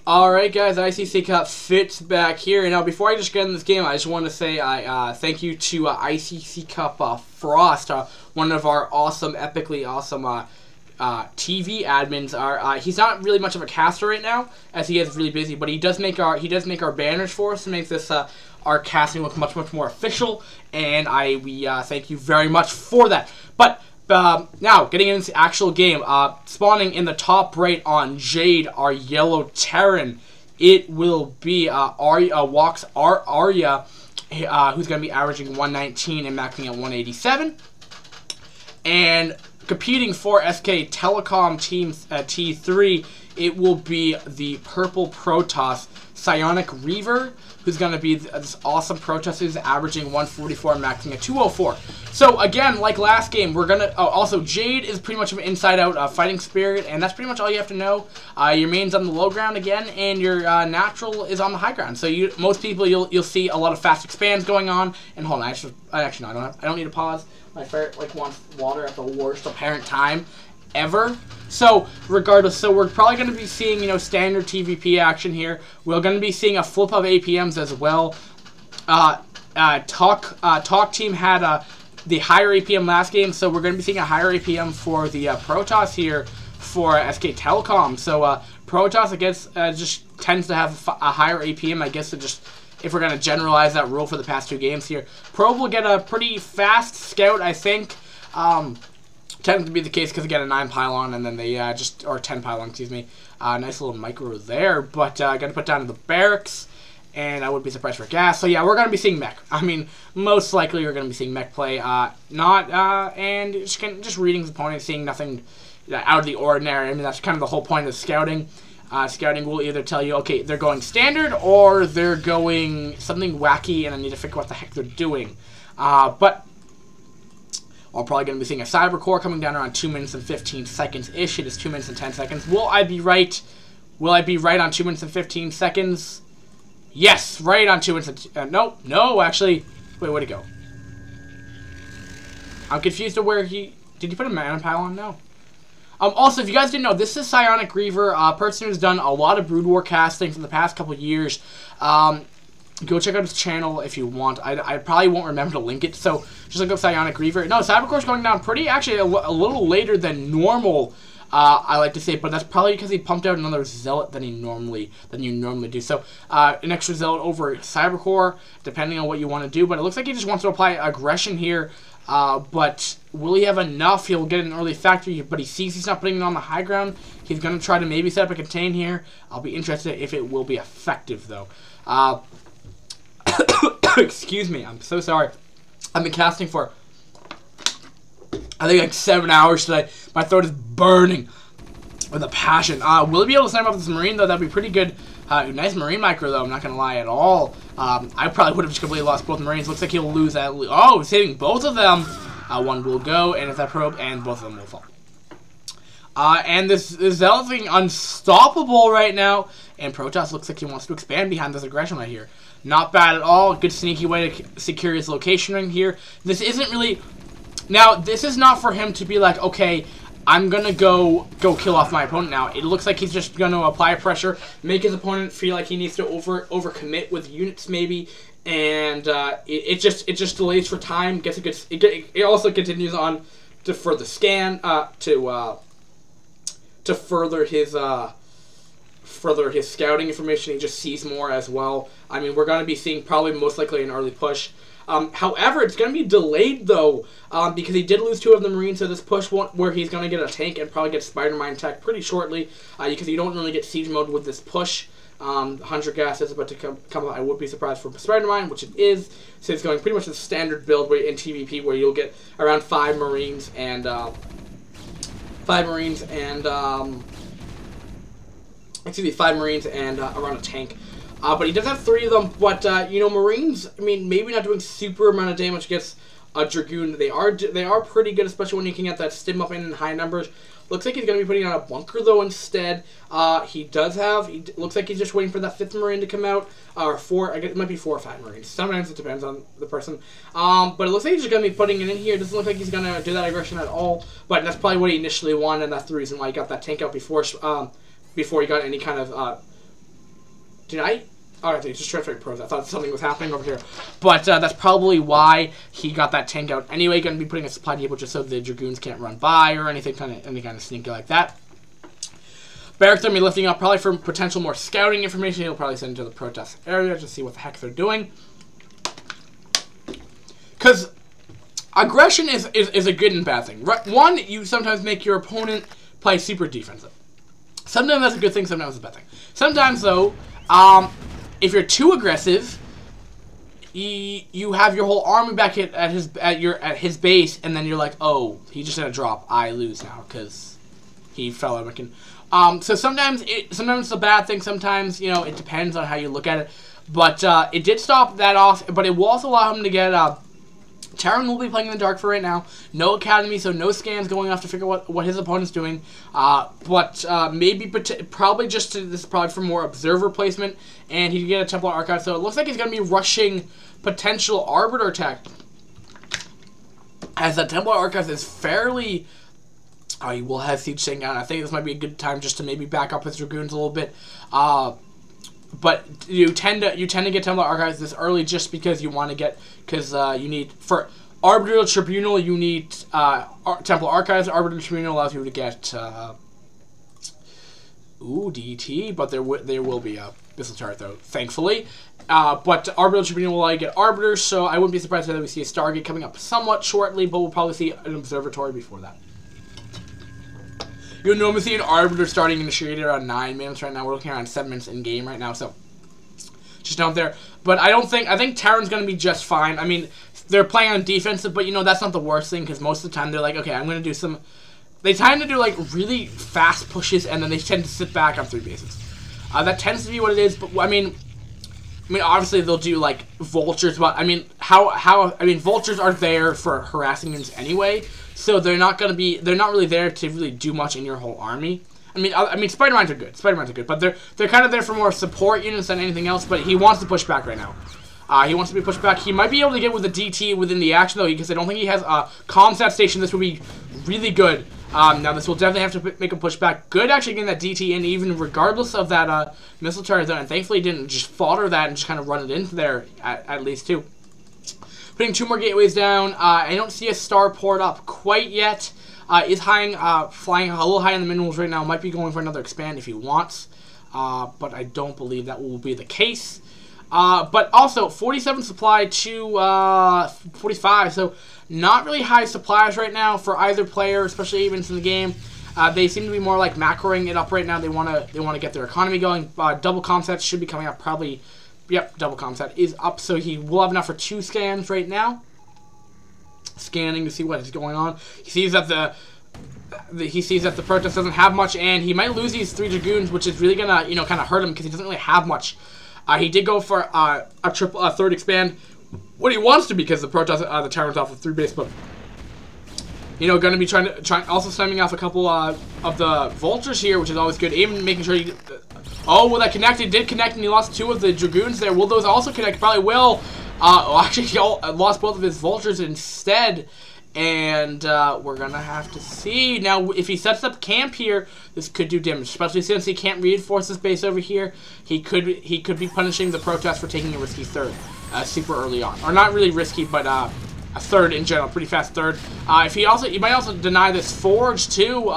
Alright guys, ICC Cup Fitz back here, and now before I just get in this game, I just want to say thank you to ICC Cup Frost, one of our awesome, epically awesome TV admins. He's not really much of a caster right now, as he is really busy, but he does make our banners for us to make this our casting look much more official, and we thank you very much for that. But now, getting into the actual game, spawning in the top right on Jade, our yellow Terran, it will be Arya, Arya, who's going to be averaging 119 and maxing at 187. And competing for SK Telecom Team T3, it will be the purple Protoss, PsyonicReaver, who's going to be this awesome Protoss who's averaging 144 and maxing at 204. So again, like last game, we're going to... also, Jade is pretty much an inside-out fighting spirit, and that's pretty much all you have to know. Your main's on the low ground again, and your natural is on the high ground. So most people, you'll see a lot of fast expands going on. And hold on, actually no, I don't need to pause. My ferret wants water at the worst apparent time ever. So regardless, we're probably going to be seeing standard TVP action here. We're going to be seeing a flip of APMs as well. TAKK team had the higher APM last game, so we're going to be seeing a higher APM for the Protoss here for SK Telecom. So Protoss, I guess, just tends to have a higher APM. I guess if we're going to generalize that rule for the past two games here. Probe will get a pretty fast scout, I think. Tends to be the case because they get a 9 pylon and then they or 10 pylon, excuse me. Nice little micro there, but going to put down to the barracks, and I wouldn't be surprised for gas. So yeah, we're going to be seeing mech. I mean, most likely we're going to be seeing mech play. And just reading his opponent, seeing nothing out of the ordinary. I mean, that's kind of the whole point of scouting. Scouting will either tell you, okay, they're going standard or they're going something wacky, and I need to figure out what the heck they're doing. But we're probably going to be seeing a Cyber Core coming down around 2 minutes and 15 seconds-ish. It is 2 minutes and 10 seconds. Will I be right? Will I be right on 2 minutes and 15 seconds? Yes, right on 2 minutes and... no, actually... Wait, where'd he go? I'm confused to where he... Did he put a mana pylon? No. Also, if you guys didn't know, this is PsyonicReaver, a person who's done a lot of Brood War casting for the past couple years. Go check out his channel if you want. I probably won't remember to link it, so just look up PsyonicReaver. No, Cybercore's going down pretty, actually, a little later than normal, I like to say, but that's probably because he pumped out another Zealot than you normally do. So, an extra Zealot over Cybercore, depending on what you want to do, but it looks like he just wants to apply aggression here. But will he have enough? He'll get an early factory, but he sees he's not putting it on the high ground. He's going to try to maybe set up a contain here. I'll be interested if it will be effective, though. Excuse me, I'm so sorry. I've been casting for, I think, like 7 hours today. My throat is burning with a passion. Will he be able to snipe off this Marine, though? That'd be pretty good. Nice Marine micro, though. I'm not going to lie at all. I probably would have just completely lost both Marines. Looks like he'll lose that. Oh, he's hitting both of them. One will go, and if that probe, and both of them will fall. And this Zealot thing unstoppable right now. And Protoss looks like he wants to expand behind this aggression right here. Not bad at all. Good sneaky way to secure his location right here. This isn't really... Now, this is not for him to be like, okay, I'm going to go kill off my opponent now. It looks like he's just going to apply pressure, make his opponent feel like he needs to overcommit with units maybe, and it just delays for time. Gets a good. It also continues on to further scan to further his scouting information. He just sees more as well. I mean, we're going to be seeing probably most likely an early push. However, it's going to be delayed, though, because he did lose 2 of the Marines, so this push where he's going to get a tank and probably get Spider-Mine tech pretty shortly, because you don't really get siege mode with this push. 100 gas is about to come out. I would be surprised for Spider-Mine, which it is, so it's going pretty much the standard build in TVP, where you'll get around 5 Marines and, around a tank. But he does have 3 of them, but, Marines, I mean, maybe not doing super amount of damage against a Dragoon. They are pretty good, especially when you can get that stim up in high numbers. Looks like he's going to be putting on a bunker, though, instead. Looks like he's just waiting for that 5th Marine to come out, or 4, I guess it might be 4 or 5 Marines. Sometimes it depends on the person. But it looks like he's just going to be putting it in here. It doesn't look like he's going to do that aggression at all, but that's probably what he initially wanted, and that's the reason why he got that tank out before he got any kind of Did I? Oh, they just transferred pros. I thought something was happening over here. But that's probably why he got that tank out. Anyway, going to be putting a supply depot just so the Dragoons can't run by or anything, any kind of sneaky like that. Barracks going to be lifting up probably for potential more scouting information. He'll probably send it to the protest area to see what the heck they're doing. Because aggression is a good and bad thing. One, you sometimes make your opponent play super defensive. Sometimes that's a good thing, sometimes it's a bad thing. Sometimes, though, if you're too aggressive, you have your whole army back at his base, and then you're like, oh, he just had a drop. I lose now because he fell out. So sometimes it's a bad thing. Sometimes, you know, it depends on how you look at it. But it did stop that off. But it will also allow him to get. Terran will be playing in the dark for right now. No academy, so no scans going off to figure what his opponent's doing. But probably just this is probably for more observer placement, and he can get a Templar Archive. So it looks like he's going to be rushing potential Arbiter attack, as the Templar Archive is fairly. He will have siege staying down. I think this might be a good time just to maybe back up his Dragoons a little bit. But you tend to get Templar Archives this early just because you want to get you need for Arbiter Tribunal you need Templar Archives. Arbiter Tribunal allows you to get DT, but there will be a missile turret though, thankfully. But Arbiter Tribunal will allow you to get Arbiters, so I wouldn't be surprised if we see a Stargate coming up somewhat shortly, but we'll probably see an Observatory before that. You'll normally see an Arbiter starting initiated around 9 minutes right now. We're looking around 7 minutes in game right now, so just note there. But I think Terran's going to be just fine. I mean, they're playing on defensive, but you know, that's not the worst thing, because most of the time they're like, okay, I'm going to do some. They tend to do like really fast pushes, and then they tend to sit back on 3 bases. That tends to be what it is, but I mean, obviously they'll do like vultures, but I mean, vultures are there for harassing units anyway. So they're not really there to really do much in your whole army. I mean, Spider-Mines are good, but they're kind of there for more support units than anything else. But he wants to push back right now. He wants to be pushed back. He might be able to get with the DT within the action though, because I don't think he has a comsat station. This would be really good. Now this will definitely have to make him push back. Good actually getting that DT in, even regardless of that missile turret zone. And thankfully he didn't just fodder that and just kind of run it into there at least too. Putting 2 more gateways down. I don't see a starport up quite yet. Is flying a little high in the minerals right now. Might be going for another expand if he wants. But I don't believe that will be the case. But also, 47 supply to 45. So, not really high supplies right now for either player, especially even in the game. They seem to be more like macroing it up right now. They want to get their economy going. Double comsats should be coming up probably. Yep, double comsat is up, so he will have enough for 2 scans right now. Scanning to see what is going on. He sees that the protest doesn't have much, and he might lose these 3 Dragoons, which is really gonna kind of hurt him because he doesn't really have much. He did go for a third expand, what he wants to, because the protest the Terran's off of 3 base, but going to be trying also stemming off a couple of the vultures here, which is always good. Even making sure he. Oh, well, that connected. Did connect, and he lost 2 of the Dragoons there. Will those also connect? Probably will. Actually, he lost both of his vultures instead. And we're going to have to see. Now, if he sets up camp here, this could do damage. Especially since he can't reinforce his base over here. He could be punishing the protest for taking a risky third super early on. Or not really risky, but a third in general. Pretty fast third. He might also deny this forge, too.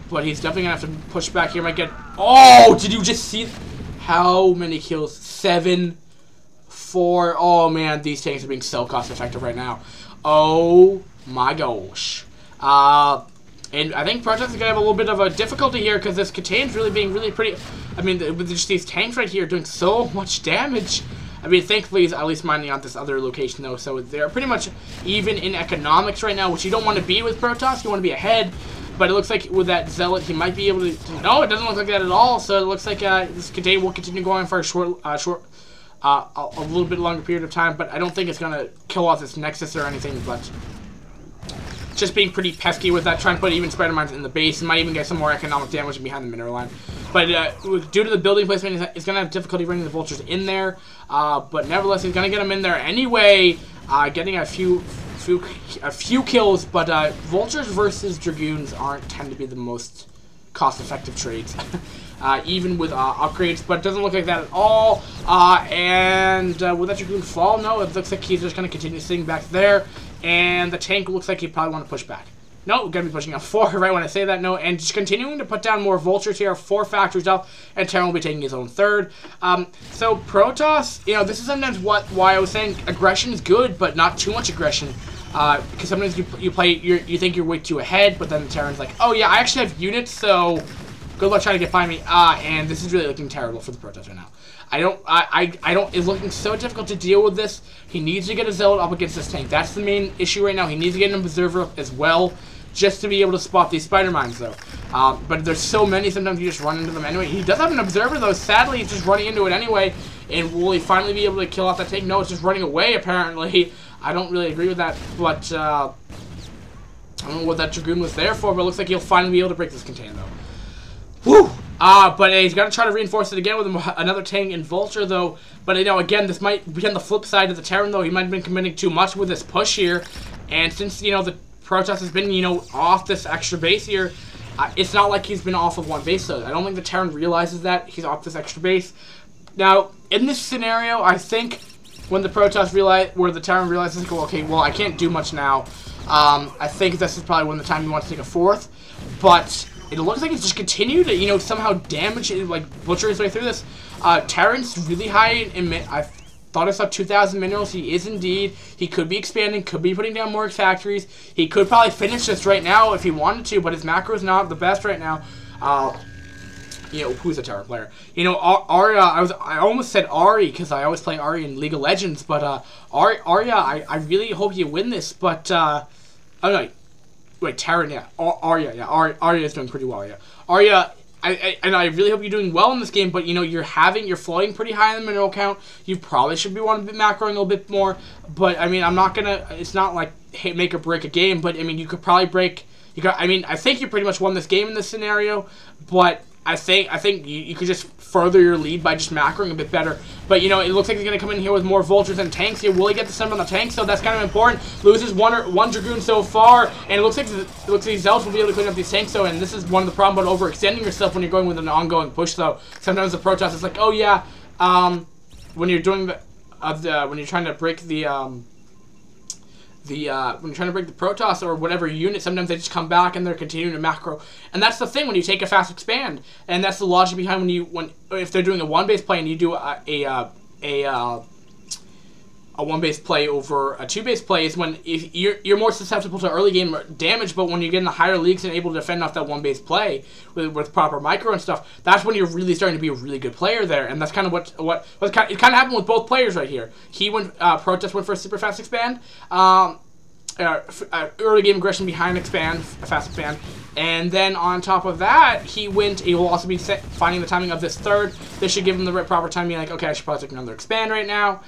But he's definitely going to have to push back here. Might get... Oh, did you just see how many kills? 7, 4. Oh, man, these tanks are being so cost-effective right now. Oh, my gosh. And I think Protest is going to have a little bit of a difficulty here because this Catane's really being pretty... I mean, with just these tanks right here doing so much damage. I mean, thankfully, he's at least mining out this other location, though. So they're pretty much even in economics right now, which you don't want to be with Protoss. You want to be ahead. But it looks like with that Zealot, he might be able to... No, it doesn't look like that at all. So it looks like this Catane will continue going for a little bit longer period of time. But I don't think it's going to kill off this Nexus or anything. But just being pretty pesky with that, trying to put even Spider-Mines in the base. Might even get some more economic damage behind the mineral line. But due to the building placement, he's going to have difficulty bringing the Vultures in there. But nevertheless, he's going to get them in there anyway. Getting a few kills, but Vultures versus Dragoons tend to be the most cost-effective trades. Even with upgrades, but it doesn't look like that at all. And will that Dragoon fall? No, it looks like he's just going to continue sitting back there. And the tank looks like he probably want to push back. No, we're going to be pushing out 4 right when I say that. No, and just continuing to put down more vultures here. 4 factories up, and Terran will be taking his own 3rd. So Protoss, you know, this is sometimes why I was saying aggression is good, but not too much aggression. Because sometimes you think you're way too ahead, but then the Terran's like, oh yeah, I actually have units, so good luck trying to get by me. And this is really looking terrible for the Protoss right now. I don't, it's looking so difficult to deal with this. He needs to get a Zealot up against this tank. That's the main issue right now. He needs to get an Observer up as well, just to be able to spot these spider mines, though. But there's so many, sometimes you just run into them anyway. He does have an Observer, though. Sadly, he's just running into it anyway. And will he finally be able to kill off that tank? No, it's just running away, apparently. I don't really agree with that, but I don't know what that Dragoon was there for, but it looks like he'll finally be able to break this container, though. Woo! But he's got to try to reinforce it again with another tank and Vulture, though. But, you know, again, this might be on the flip side of the Terran, though. He might have been committing too much with this push here. And since, you know, the Protoss has been, you know, off this extra base here, it's not like he's been off of 1 base, though. I don't think the Terran realizes that he's off this extra base. Now, in this scenario, I think when the Protoss the Terran realizes, like, okay, well, I can't do much now. I think this is probably when the time he wants to take a 4th. But it looks like he's just continued to, you know, somehow damage it, like, butcher his way through this. Terran's really high in I thought I saw 2,000 minerals. He is indeed. He could be expanding, could be putting down more factories. He could probably finish this right now if he wanted to, but his macro is not the best right now. You know, who's a Terran player? You know, Arya, I almost said Ari because I always play Ari in League of Legends, but Arya, I really hope you win this, but oh no, wait, Terran, yeah, Arya, yeah, Arya is doing pretty well, yeah. Arya, I really hope you're doing well in this game, but you know, you're floating pretty high in the mineral count. You probably should be wanting to be macroing a little bit more, but I mean, I'm not gonna. It's not like make or break a game, but I mean, you could probably break. I mean, I think you pretty much won this game in this scenario, but I think you could just further your lead by just macroing a bit better. But, you know, it looks like he's going to come in here with more Vultures and tanks here. Will he get the stun on the tank? So that's kind of important. Loses one Dragoon so far, and it looks like these Zealots will be able to clean up these tanks, though, and this is one of the problems about overextending yourself when you're going with an ongoing push, though. Sometimes the Protoss is like, oh, yeah, when you're doing when you're trying to break when you're trying to break the Protoss or whatever unit, sometimes they just come back and they're continuing to macro. And that's the thing when you take a fast expand. And that's the logic behind if they're doing a 1-base play and you do a 1-base play over a 2-base play is when if you're more susceptible to early game damage, but when you get in the higher leagues and able to defend off that 1-base play with proper micro and stuff, that's when you're really starting to be a really good player there. And that's kind of it kind of happened with both players right here. Protoss went for a super fast expand, early game aggression behind expand, a fast expand. And then on top of that, he will also be finding the timing of this 3rd. This should give him the proper time, being like, okay, I should probably take another expand right now.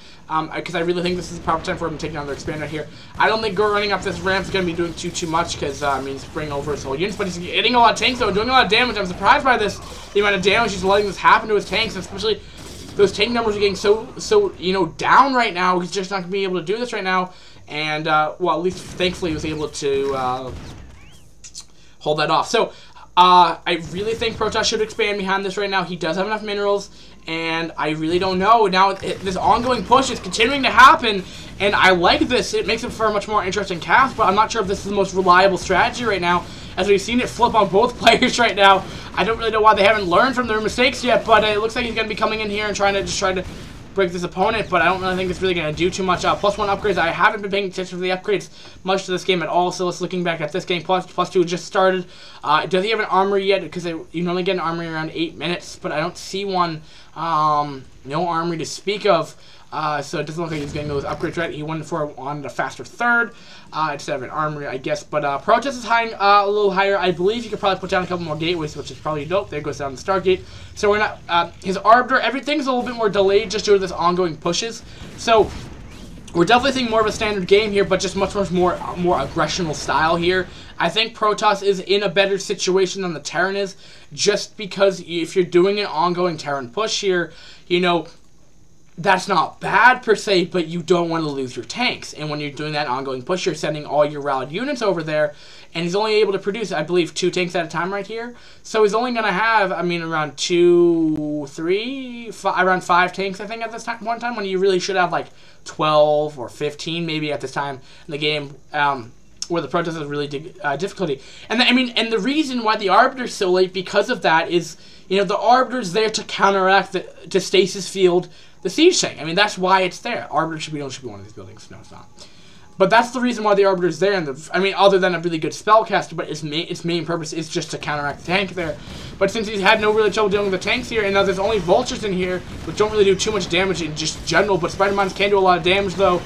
Because I really think this is the proper time for him to take another expand right here. I don't think running up this ramp is going to be doing too much, because it means bringing over his whole units. But he's hitting a lot of tanks, though, doing a lot of damage. I'm surprised by this, the amount of damage he's letting this happen to his tanks, especially those tank numbers are getting so you know, down right now. He's just not going to be able to do this right now. And, well, at least thankfully he was able to hold that off. So, I really think Protoss should expand behind this right now. He does have enough minerals, and I really don't know. Now, this ongoing push is continuing to happen, and I like this. It makes it for a much more interesting cast, but I'm not sure if this is the most reliable strategy right now, as we've seen it flip on both players right now. I don't really know why they haven't learned from their mistakes yet, but it looks like he's going to be coming in here and trying to break this opponent, but I don't really think it's really going to do too much. +1 upgrades. I haven't been paying attention to the upgrades much to this game at all, so let's looking back at this game. +2 just started. Does he have an armory yet? Because you normally get an armory around 8 minutes, but I don't see one. No armory to speak of. So it doesn't look like he's getting those upgrades right. He went on the faster 3rd instead of an armory, I guess. But Protoss is high, a little higher. I believe you could probably put down a couple more gateways, which is probably dope. There goes down the Stargate. So we're not his Arbiter. Everything's a little bit more delayed just due to this ongoing pushes. So we're definitely seeing more of a standard game here, but just much more aggressional style here. I think Protoss is in a better situation than the Terran is, just because if you're doing an ongoing Terran push here, you know, that's not bad per se, but you don't want to lose your tanks. And when you're doing that ongoing push, you're sending all your rallied units over there, and he's only able to produce, I believe, 2 tanks at a time right here. So he's only going to have, I mean, around 2, 3, around 5 tanks, I think, at this time, one time, when you really should have like 12 or 15 maybe at this time in the game, where the protest is really difficulty. And and the reason why the Arbiter's so late because of that is, you know, the Arbiter's there to counteract to stasis field the siege tank. I mean, that's why it's there. Arbiter should be one of these buildings. No, it's not. But that's the reason why the Arbiter's there. And I mean, other than a really good spellcaster, but its main purpose is just to counteract the tank there. But since he's had no really trouble dealing with the tanks here, and now there's only vultures in here, which don't really do too much damage in just general, but Spider-Mons can do a lot of damage though.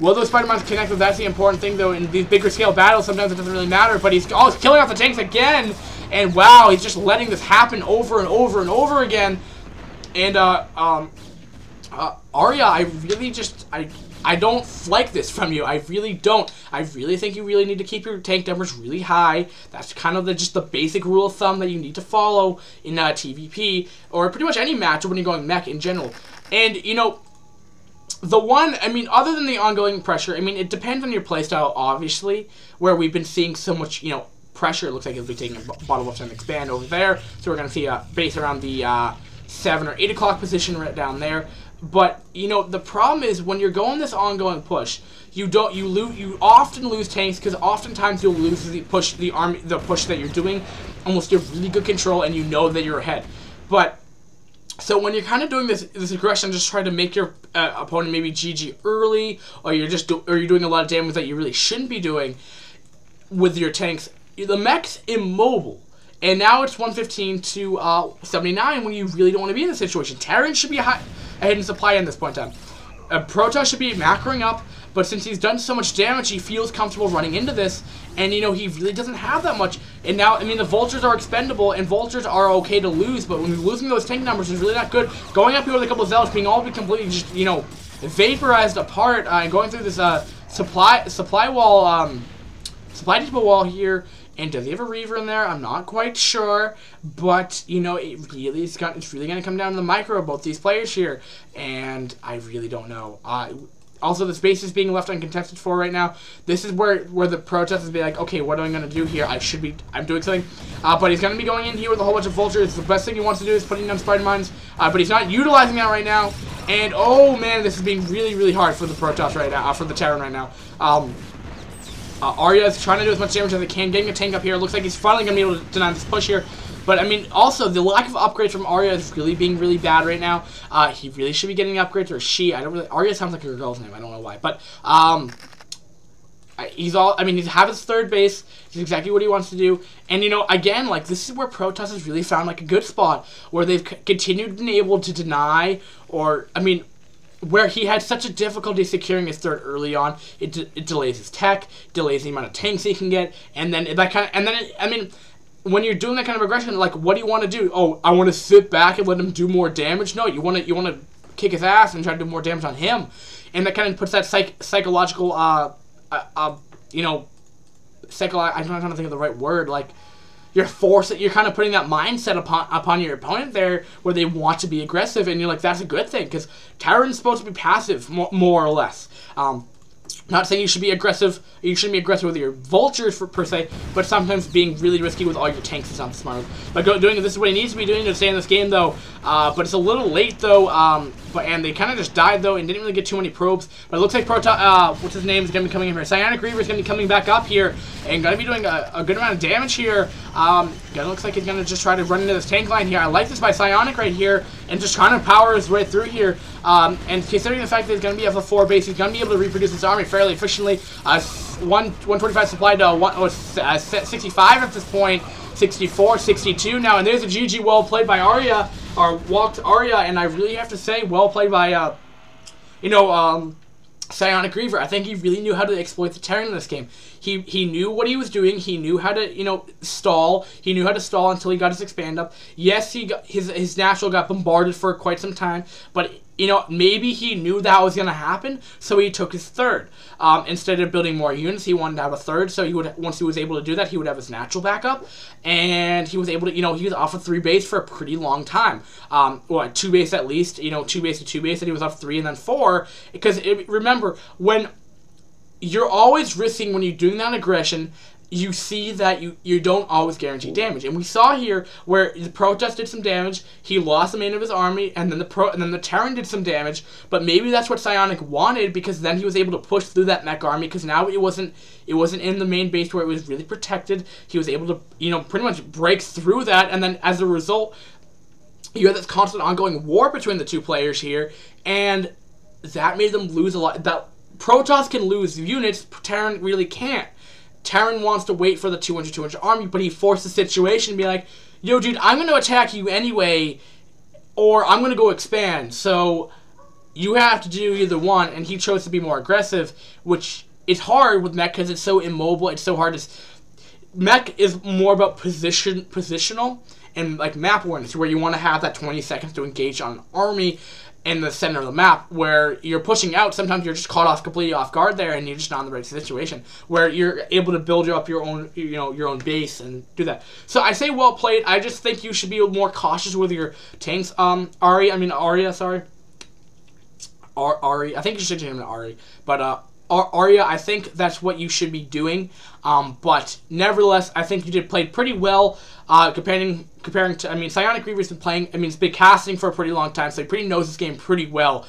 Will those Spider-Mons connect with? That's the important thing though. In these bigger scale battles, sometimes it doesn't really matter. But he's killing off the tanks again, and wow, he's just letting this happen over and over and over again. And Arya, I really just I don't like this from you. I really don't. I really think you really need to keep your tank numbers really high. That's kind of just the basic rule of thumb that you need to follow in TVP or pretty much any match when you're going mech in general. And you know, the one, I mean, other than the ongoing pressure, I mean, it depends on your playstyle, obviously, where we've been seeing so much, you know, pressure. It looks like it'll be taking a bottle of time to expand over there. So we're going to see a base around the 7 or 8 o'clock position right down there. But you know, the problem is when you're going this ongoing push, you often lose tanks because oftentimes you'll lose the push that you're doing almost give really good control, and you know that you're ahead. But so when you're kind of doing this aggression, just trying to make your opponent maybe GG early, or you're doing a lot of damage that you really shouldn't be doing with your tanks, the mech's immobile. And now it's 115 to 79 when you really don't want to be in this situation. Terran should be ahead in supply in this point in time. Protoss should be macroing up, but since he's done so much damage, he feels comfortable running into this. And, you know, he really doesn't have that much. And now, I mean, the Vultures are expendable, and Vultures are okay to lose, but when you're losing those tank numbers is really not good. Going up here with a couple of Zealots, being all completely just, you know, vaporized apart, and going through this supply depot wall here. And does he have a Reaver in there? I'm not quite sure, but you know, it's really going to come down to the micro of both these players here, and I really don't know. Also, the space is being left uncontested for right now. This is where the protesters be like, okay, what am I going to do here? I'm doing something. But he's going to be going in here with a whole bunch of Vultures. The best thing he wants to do is putting down Spider-Mons, but he's not utilizing that right now. And oh man, this is being really, really hard for the Protoss right now, for the Terran right now. Arya is trying to do as much damage as he can, getting a tank up here. Looks like he's finally going to be able to deny this push here. But, I mean, also, the lack of upgrades from Arya is really being really bad right now. He really should be getting upgrades, or she. Arya sounds like a girl's name. I don't know why. But, he has his third base. He's exactly what he wants to do. And, you know, again, like, this is where Protoss has really found, like, a good spot where they've continued being able to deny, or, I mean, where he had such a difficulty securing his third early on, it delays his tech, delays the amount of tanks he can get, and then I mean, when you're doing that kind of aggression, like, what do you want to do? Oh, I want to sit back and let him do more damage? No, you want to kick his ass and try to do more damage on him, and that kind of puts that psychological, you know, I'm not trying to think of the right word, like, you're kind of putting that mindset upon your opponent there where they want to be aggressive, and you're like, that's a good thing, because Terran's supposed to be passive, more or less. Not saying you should be aggressive. You shouldn't be aggressive with your Vultures per se, but sometimes being really risky with all your tanks is not the smart. But this is what he needs to be doing to stay in this game, though. But it's a little late, though. And they kind of just died, though, and didn't really get too many probes. But it looks like what's his name is going to be coming in here. PsyonicReaver is going to be coming back up here and going to be doing a good amount of damage here. It looks like he's going to just try to run into this tank line here. I like this by Psionic right here, and just trying to power his way through here. And considering the fact that he's going to be at the 4 base, he's going to be able to reproduce his army fairly efficiently. 125 supplied to 65 at this point, 64, 62 now, and there's a GG well played by Arya, or walked Arya, and I really have to say, well played by, PsyonicReaver. I think he really knew how to exploit the Terran in this game. He knew what he was doing. He knew how to, stall. He knew how to stall until he got his expand up. Yes, his natural got bombarded for quite some time, but you know, maybe he knew that was going to happen, so he took his third. Instead of building more units, he wanted to have a third, so he would, once he was able to do that, he would have his natural backup, and he was able to, you know, he was off of 3 base for a pretty long time. What, 2 base at least, you know, 2 base to 2 base, and he was off 3 and then 4, because remember, when you're always risking when you're doing that aggression, you see that you don't always guarantee damage. And we saw here where the Protest did some damage, he lost the main of his army, and then the Terran did some damage, but maybe that's what Psionic wanted, because then he was able to push through that mech army, because now it wasn't in the main base where it was really protected. He was able to, you know, pretty much break through that, and then as a result, you had this constant ongoing war between the two players here, and that made them lose a lot. That Protoss can lose units, Terran really can't. Terran wants to wait for the 200 army, but he forced the situation to be like, yo, dude, I'm going to attack you anyway, or I'm going to go expand, so you have to do either one, and he chose to be more aggressive, which is hard with mech because it's so immobile, it's so hard to... Mech is more about positional, and like map awareness, where you want to have that 20 seconds to engage on an army in the center of the map, where you're pushing out, sometimes you're just caught completely off guard there, and you're just not in the right situation, where you're able to build up your own, you know, your own base and do that. So I say well played. I just think you should be more cautious with your tanks. Arya, sorry. Arya, I think you should change him to Arya, but Arya, I think that's what you should be doing. But nevertheless, I think you played pretty well. Comparing to, I mean, SKT3's been playing, I mean, he's been casting for a pretty long time, so he pretty knows this game pretty well.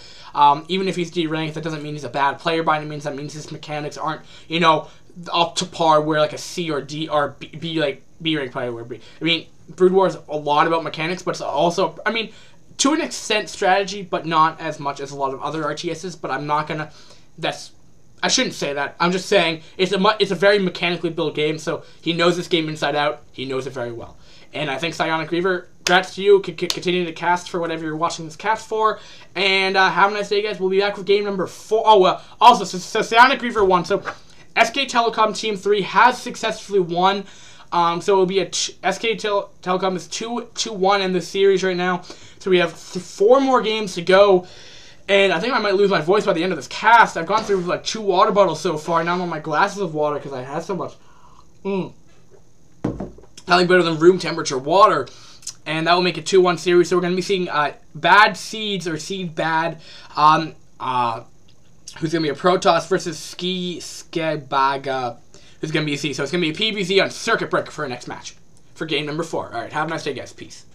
Even if he's D-ranked, that doesn't mean he's a bad player by any means. That means his mechanics aren't, you know, up to par where like a C or D or B like B-ranked player would be. I mean, Brood War is a lot about mechanics, but it's also, I mean, to an extent strategy, but not as much as a lot of other RTSs. But I'm not gonna. I shouldn't say that. I'm just saying it's a very mechanically built game, so he knows this game inside out. He knows it very well. And I think PsyonicReaver, congrats to you. Continue to cast for whatever you're watching this cast for. And have a nice day, guys. We'll be back with game number 4. Oh, also, so PsyonicReaver won. So SK Telecom Team 3 has successfully won. So it will be SK Telecom is 2-1 in this series right now. So we have 4 more games to go. And I think I might lose my voice by the end of this cast. I've gone through like 2 water bottles so far. Now I'm on my glasses of water because I had so much. Nothing better than room temperature water. And that will make a 2-1 series. So we're going to be seeing Bad Seeds or Seed Bad. Who's going to be a Protoss versus Skibaga, who's going to be a C. So it's going to be a PBZ on Circuit Breaker for our next match. For game number 4. Alright, have a nice day, guys. Peace.